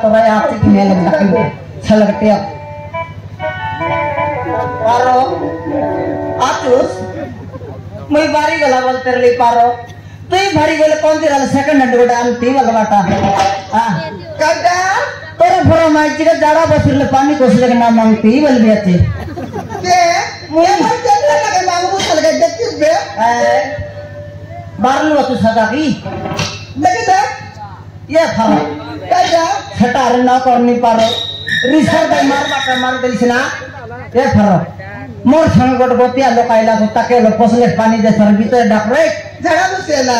तोरा आप की मेल लगा छलकटे पारो आचुस मैं बारी गला बोल तेरे लिए पारो तो ये भारी गले कौन तेरा सेकंड हैंड गोटा आंटी वाला बाटा हां कदा तोरे भरो माइची का जाड़ा बसिरले पानी कोसले के नाम मांगती बोल बेचे के मुझे मन चल लगे मांगू चल गए देखती बे बारलो तू सदा की लगे दे ये खाओ कदा छटार ना करनी पारो रिसर दे मार दिलसिना ये फरो मोर संग गोट गोतिया लोकाइला तो ताके लो पोसले पानी दे सर भीतर डाकरे जड़ा बसेला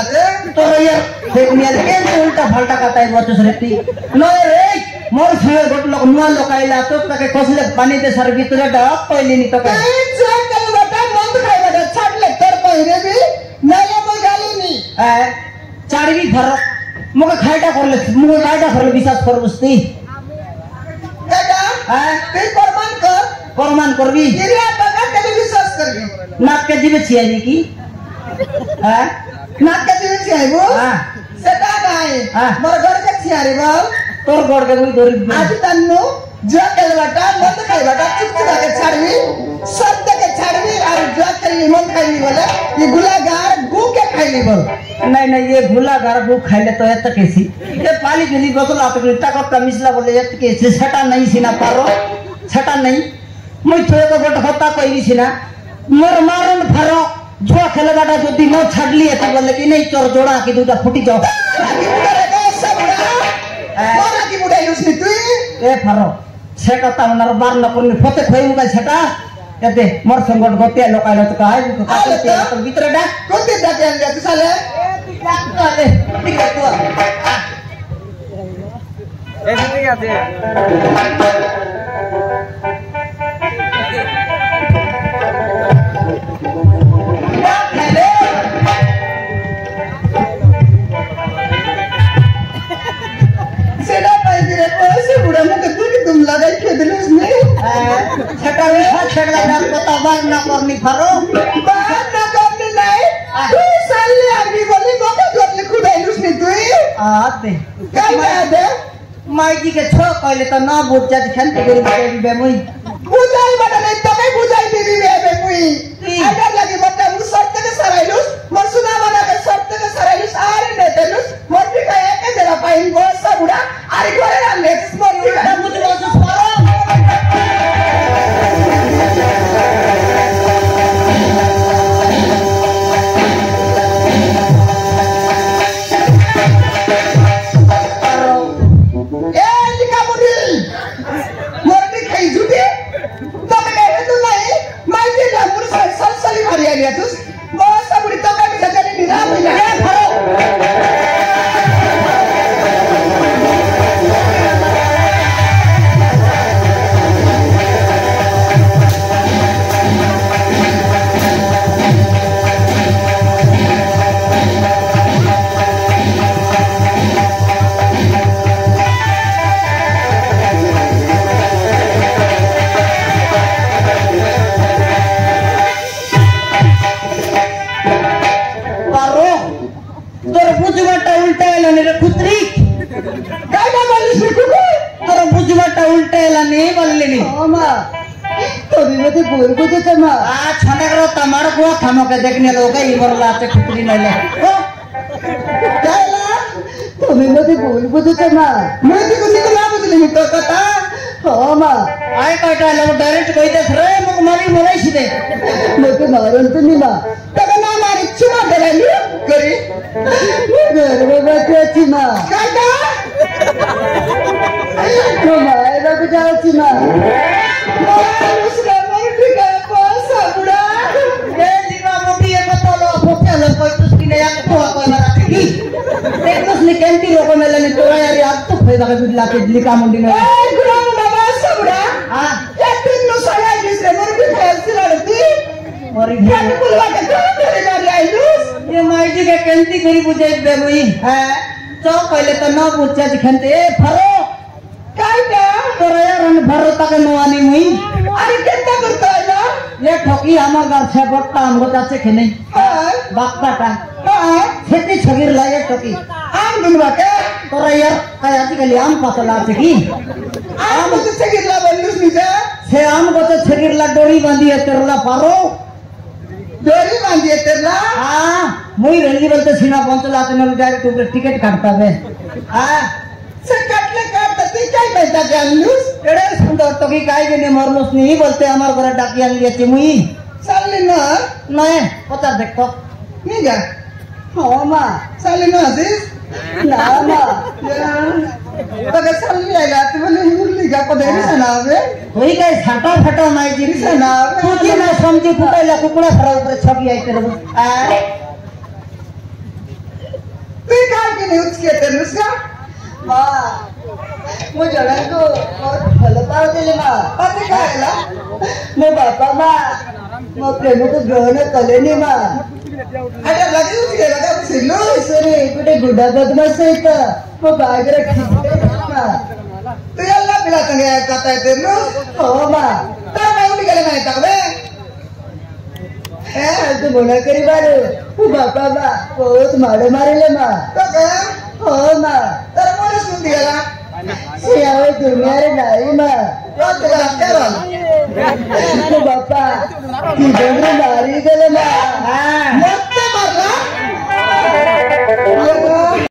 तो ये देखनिया के उल्टा फाल्टा काता है बचस रेती नो रे मोर संग गोट लोक नुआ लोकाइला तो ताके पोसले पानी दे सर भीतर डाक पहले नहीं तो के चेक कर बेटा मंद खाई बेटा छाट ले तर पहिरे भी नले मो गाली नहीं चाड़वी फरो मुके खाइटा करले विश्वास कर बस्ती दादा ते प्रमाण करबी गिरिया बगा तेरे विश्वास करबी नाक के जीवे छियाई की नाक के जीवे छियाई वो सेटा गाय मोर घर के छियारी बोल तोर घर के कोई दोरी आज तन्नु जो के बेटा मत खाई बेटा चुप के छाड़वी सब के छाड़वी और जो के मन खाई बोले ये गुलागार गु के खाई बोल नहीं ये गुलागार गु खाइले तो एत कैसी ये पाली गिली बसला तो इतना का मिसला बोले एत कैसे छटा नहीं सीना पारो छटा नहीं मैं थोड़े को गोट होता कोई भी सीना मोर मारन फरो जो खेले बाटा जो दिन छाड़ली है बोले कि नहीं चोर जोड़ा कि दूटा फुटी जाओ मोरा की बुढ़ाई उसने तू ए फरो छेटा ता उनर बार न करनी फते खोई मुका छेटा कहते मोर संगट गोतिया लोकाइला तो काहे को काटे तो भीतर डा कोते डाके आन जा तू साले डाक तो आले ठीक है तू ऐसे नहीं आते तुम लगाई के दिल उसने छटा में छटा डाल पता बार ना करनी फरो बार ना करनी नहीं तू साले आदमी बोली गोका गोली खुदाई उसने तू आते क्या बात है माइजी के छो कहले तो ना बुझ जा खंते गरी बे मुई बुझाई बटा नहीं तो मैं बुझाई देवी बे मुई अगर लगी बटा मु शर्त के सराइलुस मोर सुना बना के शर्त के सराइलुस आरे ने देलुस मोर भी का एक जरा पाइन गो सब बुढ़ा अरे गोरे ना नेक्स्ट मोर भी का मुझ रोज देखने लोग लाते खुपड़ी नहीं ले तुम्हें मत बोल बुझते मां मैं भी कुछ ना बुझले तो कथा हां मां आए काटा लोग डायरेक्ट कोई देख रहे मुक मारी मोलाई सीधे मत मारन तो नहीं मां तब ना मारी चुमा दे ली करी घर में बैठे छी मां काटा तो मारे बाबू जाओ छी मां उसका मर भी गया पास बुढ़ा ए जीवा मोटी है पता लो फोटे लो कोई तुझकी नहीं आके तो कोई ना रखेगी एक उसने कैंटी लोगों में लेने तो यार आप तो फायदा का बिल्ला के लिखा मुंडी में ए गुरु बाबा सबड़ा हां क्या तीन नो साया जिसने मर भी खेल से लड़ती और क्या बुलवा के तो मेरे गाड़ी आई लूस ये माई जी के कैंटी करी बुझे बे मुई है तो पहले तो ना पूछा दिखते ए फरो काय का तो यार हम भरो तक नवानी मुई अरे कितना करता है ना ये ठोकी हमार घर से बट्टा हमको जाते खेने हां बाप का खेती छगीर लाए ठोकी आम दुनवा के तोरा यार काय आजकाल आम पातला আছে কি आम तो छगिरला बंदूस निजा से आम को तो छगिरला डोरी बांधी है तेरला पारो डोरी बांधी है तेरला हां मुई रेली बोलते सीना पहुंचला तो मैं डायरेक्ट ऊपर टिकट काटता है हां से काटले काटता ती काय पैसा जानलूस एडे सुंदर तो की काय गेने मरलोस नहीं बोलते हमार घर डाकिया लिए मुई चालले ना नहीं पता देखो नहीं जा हां मां चालले ना अजीज ना मां तो के चालले आला तू बोले मुरली का पदेरी सनावे कोई काय छाटा फटा नाही जी सनावे तू जी ना समझी कुटायला कुकड़ा खरा ऊपर छपी आई तेरे तू काय के नहीं उसके तेनुस का मां मुझे को और भले पाव देले मां पति खायला मैं बापा मां मैं प्रेम को ग्रहण कले नहीं मां अरे लगी उसके लगा सिल्लो सरे कुठे गुड्डा बदमाश आहे का मैं बाग रखी मां तू याला पिला तंगे कहता है तेनुस हो मां तो मैं उठ गले नहीं तक बे तू बोला करी बारे तू बापा मां बहुत मारे मारेले मां तो के हो मां तर मोरे सुन दिया से आवे दुनिया रे नाही मां तो तेरा केरल तू बापा की डोंगरी मारी गेले मां हां